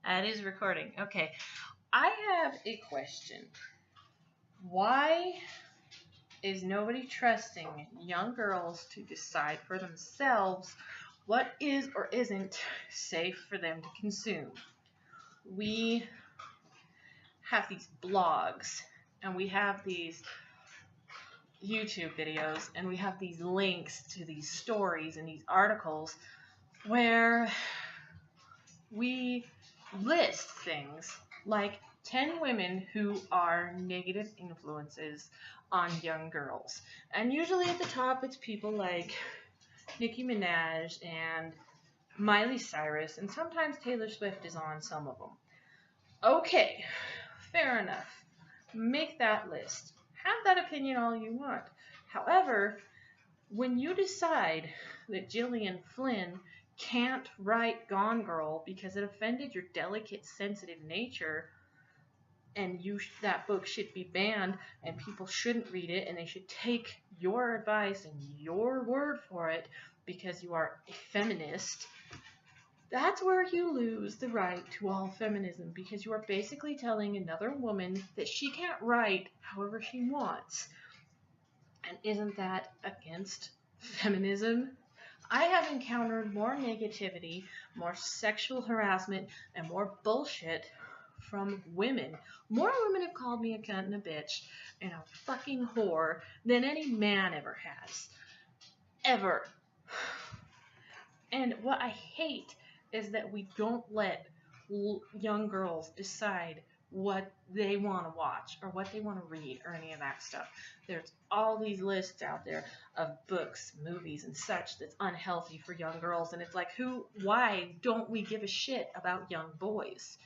That is recording. Okay. I have a question. Why is nobody trusting young girls to decide for themselves what is or isn't safe for them to consume? We have these blogs and we have these YouTube videos and we have these links to these stories and these articles where we list things like 10 women who are negative influences on young girls. And usually at the top it's people like Nicki Minaj and Miley Cyrus, and sometimes Taylor Swift is on some of them. Okay, fair enough. Make that list. Have that opinion all you want. However, when you decide that Gillian Flynn can't write Gone Girl because it offended your delicate, sensitive nature, and that book should be banned, and people shouldn't read it, and they should take your advice and your word for it because you are a feminist, that's where you lose the right to all feminism, because you are basically telling another woman that she can't write however she wants. And isn't that against feminism? I have encountered more negativity, more sexual harassment, and more bullshit from women. More women have called me a cunt and a bitch and a fucking whore than any man ever has. Ever. And what I hate is that we don't let young girls decide what they want to watch or what they want to read or any of that stuff. There's all these lists out there of books, movies, and such that's unhealthy for young girls, and it's like, why don't we give a shit about young boys?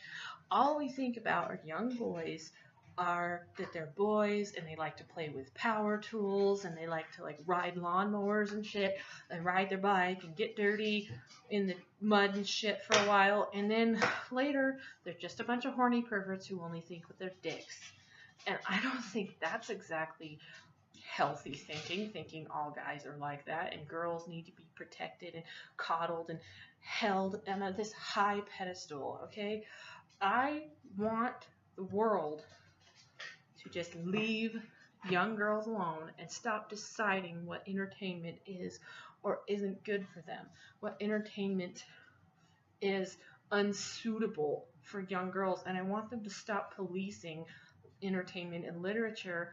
All we think about are young boys are that they're boys and they like to play with power tools and they like to ride lawnmowers and shit and ride their bike and get dirty in the mud and shit for a while, and then later they're just a bunch of horny perverts who only think with their dicks. And I don't think that's exactly healthy thinking all guys are like that and girls need to be protected and coddled and held on this high pedestal. Okay, I want the world to just leave young girls alone and stop deciding what entertainment is or isn't good for them, what entertainment is unsuitable for young girls, and I want them to stop policing entertainment and literature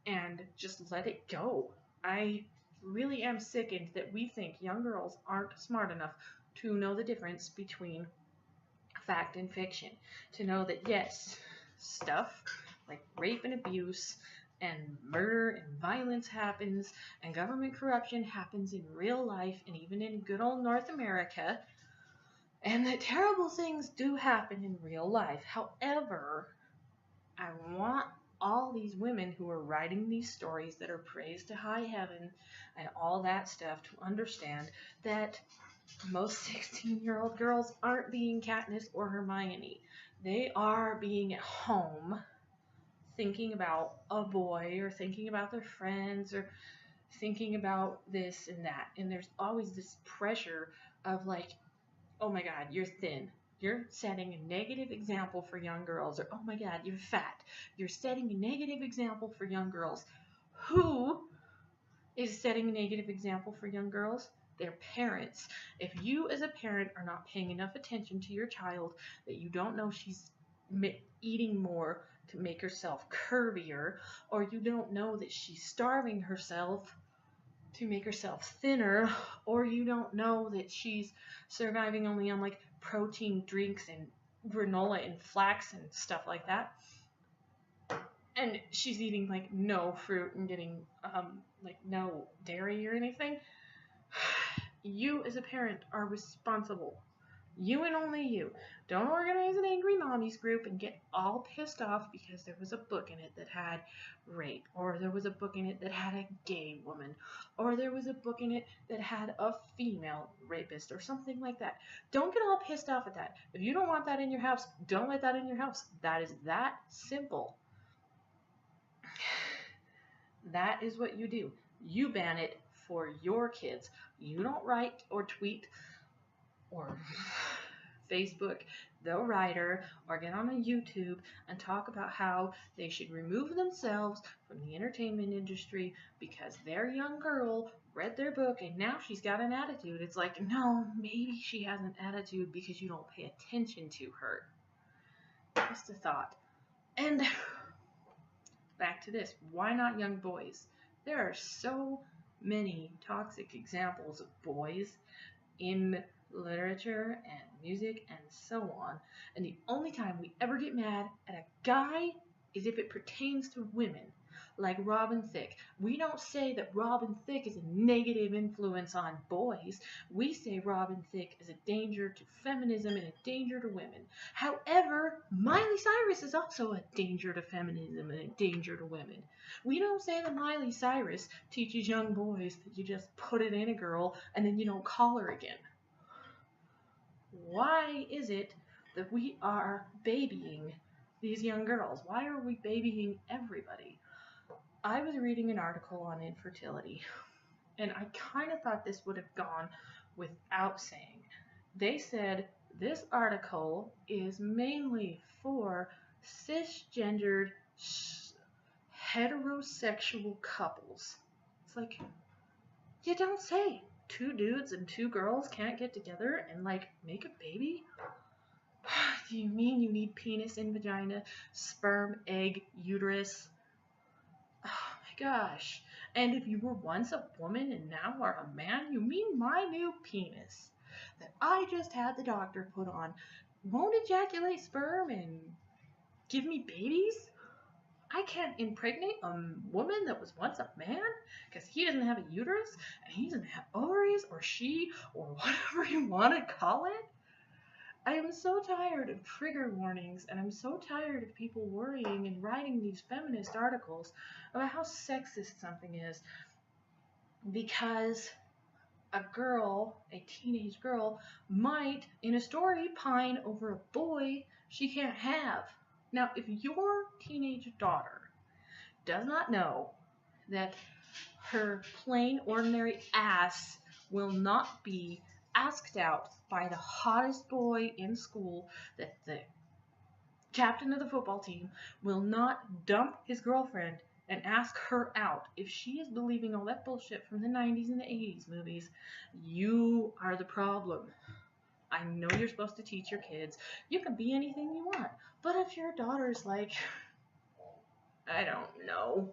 and just let it go. I really am sickened that we think young girls aren't smart enough to know the difference between fact and fiction, to know that yes, stuff like rape and abuse and murder and violence happens and government corruption happens in real life and even in good old North America, and that terrible things do happen in real life. However, I want all these women who are writing these stories that are praised to high heaven and all that stuff to understand that most 16-year-old girls aren't being Katniss or Hermione. They are being at home thinking about a boy or thinking about their friends or thinking about this and that. And there's always this pressure of like, oh my God, you're thin. You're setting a negative example for young girls. Or, oh my God, you're fat. You're setting a negative example for young girls. Who is setting a negative example for young girls? Their parents. If you as a parent are not paying enough attention to your child, that you don't know she's eating more to make herself curvier, or you don't know that she's starving herself to make herself thinner, or you don't know that she's surviving only on like protein drinks and granola and flax and stuff like that, and she's eating like no fruit and getting like no dairy or anything, you as a parent are responsible. You and only you. Don't organize an angry mommies group and get all pissed off because there was a book in it that had rape, or there was a book in it that had a gay woman, or there was a book in it that had a female rapist or something like that. Don't get all pissed off at that. If you don't want that in your house, don't let that in your house. That is that simple. That is what you do. You ban it for your kids. You don't write or tweet or Facebook the writer or get on a YouTube and talk about how they should remove themselves from the entertainment industry because their young girl read their book and now she's got an attitude. It's like, no, maybe she has an attitude because you don't pay attention to her. Just a thought. And back to this, why not young boys? There are so many toxic examples of boys in literature and music and so on, and the only time we ever get mad at a guy is if it pertains to women, like Robin Thicke. We don't say that Robin Thicke is a negative influence on boys. We say Robin Thicke is a danger to feminism and a danger to women. However, Miley Cyrus is also a danger to feminism and a danger to women. We don't say that Miley Cyrus teaches young boys that you just put it in a girl and then you don't call her again. Why is it that we are babying these young girls? Why are we babying everybody? I was reading an article on infertility, and I kind of thought this would have gone without saying. They said this article is mainly for cisgendered heterosexual couples. It's like, you don't say 2 dudes and 2 girls can't get together and like make a baby? Do you mean you need penis and vagina, sperm, egg, uterus? Oh my gosh. And if you were once a woman and now are a man, you mean my new penis that I just had the doctor put on won't ejaculate sperm and give me babies? I can't impregnate a woman that was once a man because he doesn't have a uterus and he doesn't have ovaries or she or whatever you want to call it. I am so tired of trigger warnings, and I'm so tired of people worrying and writing these feminist articles about how sexist something is because a girl, a teenage girl, might, in a story, pine over a boy she can't have. Now, if your teenage daughter does not know that her plain, ordinary ass will not be asked out by the hottest boy in school, that the captain of the football team will not dump his girlfriend and ask her out, if she is believing all that bullshit from the 90s and the 80s movies, you are the problem. I know you're supposed to teach your kids you can be anything you want, but if your daughter's like, I don't know,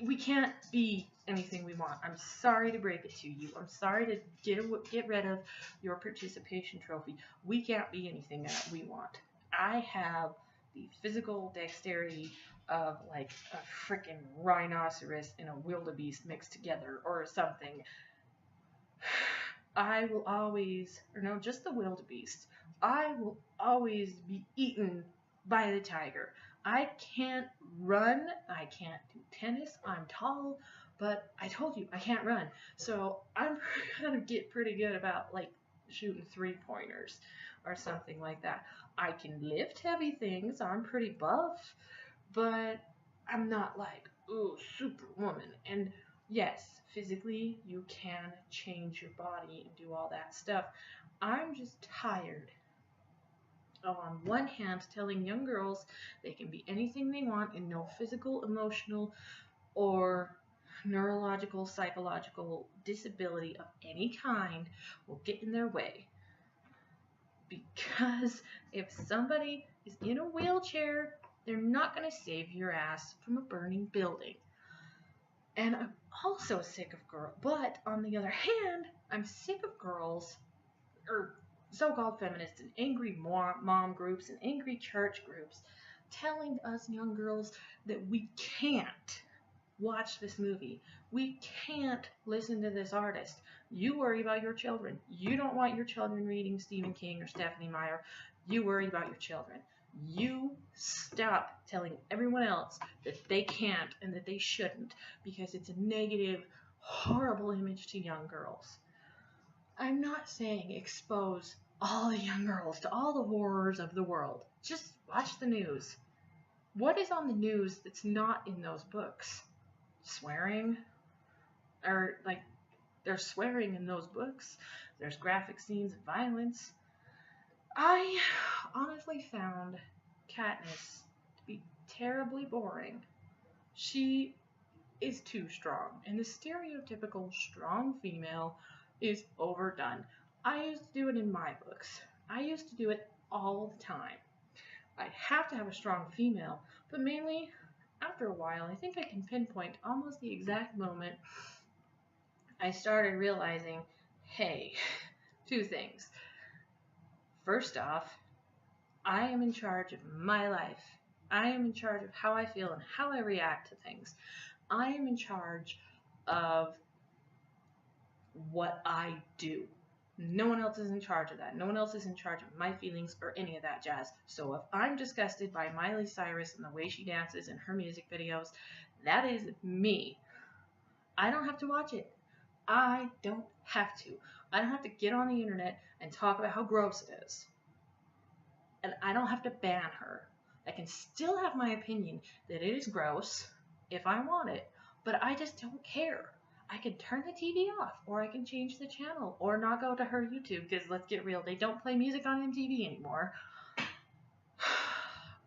we can't be anything we want. I'm sorry to break it to you. I'm sorry to get rid of your participation trophy. We can't be anything that we want. I have the physical dexterity of like a freaking rhinoceros and a wildebeest mixed together or something. I will always, or no, just the wildebeest. I will always be eaten by the tiger. I can't run. I can't do tennis. I'm tall, but I told you I can't run. So I'm gonna get pretty good about like shooting 3-pointers or something like that. I can lift heavy things. I'm pretty buff, but I'm not like, ooh, superwoman. And yes, physically you can change your body and do all that stuff. I'm just tired of, on one hand, telling young girls they can be anything they want and no physical, emotional, or neurological, psychological disability of any kind will get in their way. Because if somebody is in a wheelchair, they're not going to save your ass from a burning building. And I'm also sick of girls. But on the other hand, I'm sick of girls, or so-called feminists and angry mom groups and angry church groups telling us young girls that we can't watch this movie. We can't listen to this artist. You worry about your children. You don't want your children reading Stephen King or Stephanie Meyer. You worry about your children. You stop telling everyone else that they can't and that they shouldn't because it's a negative, horrible image to young girls. I'm not saying expose all the young girls to all the horrors of the world. Just watch the news. What is on the news that's not in those books? Swearing? Or, like, there's swearing in those books. There's graphic scenes of violence. I honestly found Katniss to be terribly boring. She is too strong, and the stereotypical strong female is overdone. I used to do it in my books. I used to do it all the time. I have to have a strong female, but mainly after a while, I think I can pinpoint almost the exact moment I started realizing, hey, two things. First off, I am in charge of my life. I am in charge of how I feel and how I react to things. I am in charge of what I do. No one else is in charge of that. No one else is in charge of my feelings or any of that jazz. So if I'm disgusted by Miley Cyrus and the way she dances in her music videos, that is me. I don't have to watch it. I don't have to. I don't have to get on the internet and talk about how gross it is. And I don't have to ban her. I can still have my opinion that it is gross if I want it, but I just don't care. I can turn the TV off, or I can change the channel, or not go to her YouTube, because let's get real, they don't play music on MTV anymore.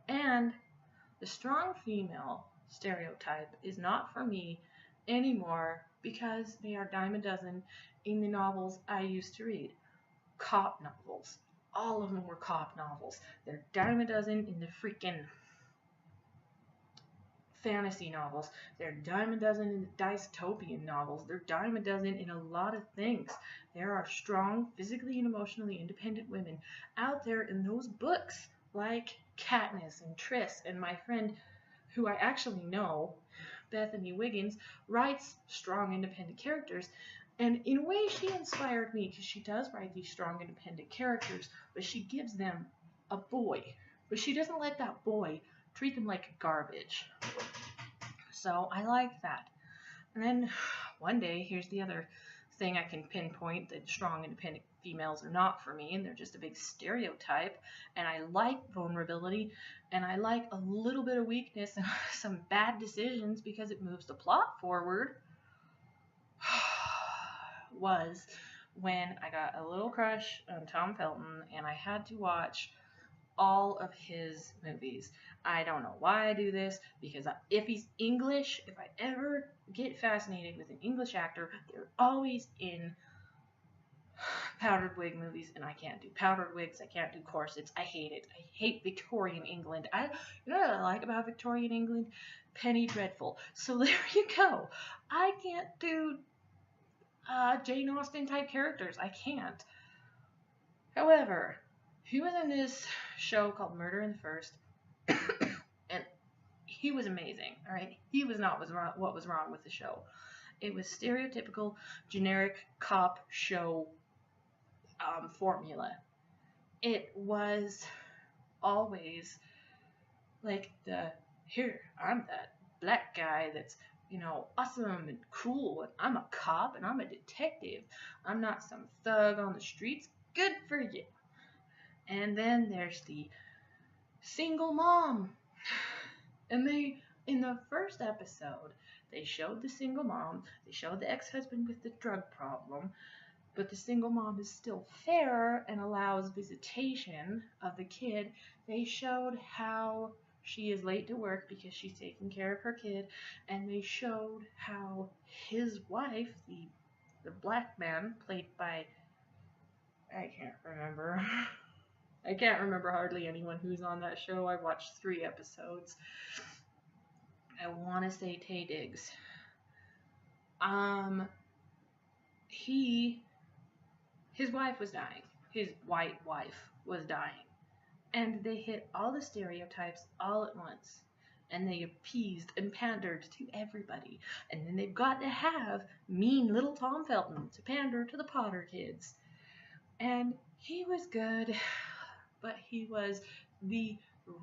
And the strong female stereotype is not for me anymore because they are dime a dozen in the novels I used to read. Cop novels. All of them were cop novels. They're dime a dozen in the freaking fantasy novels. They're dime a dozen in the dystopian novels. They're dime a dozen in a lot of things. There are strong, physically and emotionally independent women out there in those books, like Katniss and Triss, and my friend who I actually know, Bethany Wiggins, writes strong, independent characters. And in a way, she inspired me because she does write these strong, independent characters, but she gives them a boy. But she doesn't let that boy treat them like garbage. So I like that. And then one day, here's the other thing I can pinpoint that strong, independent females are not for me, and they're just a big stereotype. And I like vulnerability, and I like a little bit of weakness and some bad decisions because it moves the plot forward. Was when I got a little crush on Tom Felton and I had to watch all of his movies. I don't know why I do this, because if he's English, if I ever get fascinated with an English actor, they're always in powdered wig movies, and I can't do powdered wigs, I can't do corsets, I hate it. I hate Victorian England. You know what I like about Victorian England? Penny Dreadful. So there you go. I can't do Jane Austen type characters. I can't. However, he was in this show called Murder in the First, and he was amazing. All right, he was not what was wrong with the show. It was stereotypical, generic cop show formula. It was always like here, I'm that black guy that's, awesome and cool, and I'm a cop, and I'm a detective. I'm not some thug on the streets. Good for you. And then there's the single mom. And in the first episode, they showed the single mom. They showed the ex-husband with the drug problem. But the single mom is still fair and allows visitation of the kid. They showed how she is late to work because she's taking care of her kid, and they showed how his wife, the black man, played by, I can't remember. I can't remember hardly anyone who's on that show. I watched 3 episodes. I want to say Taye Diggs. His wife was dying. His white wife was dying. And they hit all the stereotypes all at once. And they appeased and pandered to everybody. And then they've got to have mean little Tom Felton to pander to the Potter kids. And he was good, but he was the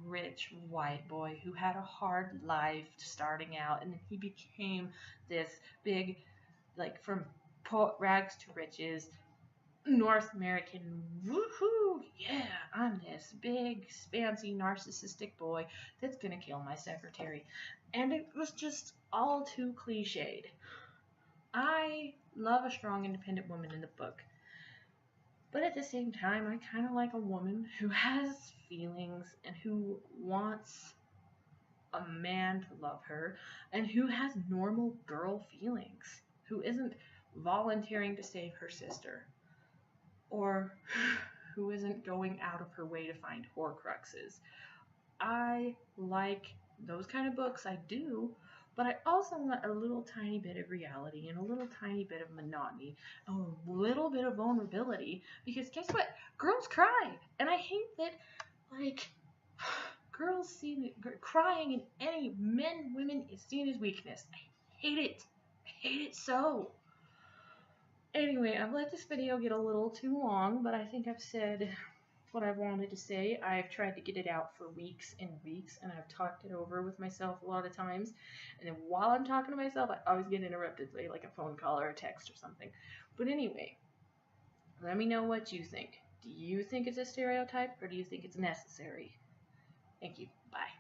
rich white boy who had a hard life starting out. And then he became this big, from rags to riches, North American, woohoo, yeah, I'm this big, fancy, narcissistic boy that's gonna kill my secretary. And it was just all too cliched. I love a strong, independent woman in the book. But at the same time, I kind of like a woman who has feelings and who wants a man to love her and who has normal girl feelings, who isn't volunteering to save her sister or who isn't going out of her way to find Horcruxes. I like those kind of books, I do, but I also want a little tiny bit of reality and a little tiny bit of monotony, a little bit of vulnerability, because guess what? Girls cry, and I hate that, like, girls see crying in any men, women is seen as weakness. I hate it. I hate it so. Anyway, I've let this video get a little too long, but I think I've said what I wanted to say. I've tried to get it out for weeks and weeks, and I've talked it over with myself a lot of times. And then while I'm talking to myself, I always get interrupted by like a phone call or a text or something. But anyway, let me know what you think. Do you think it's a stereotype, or do you think it's necessary? Thank you. Bye.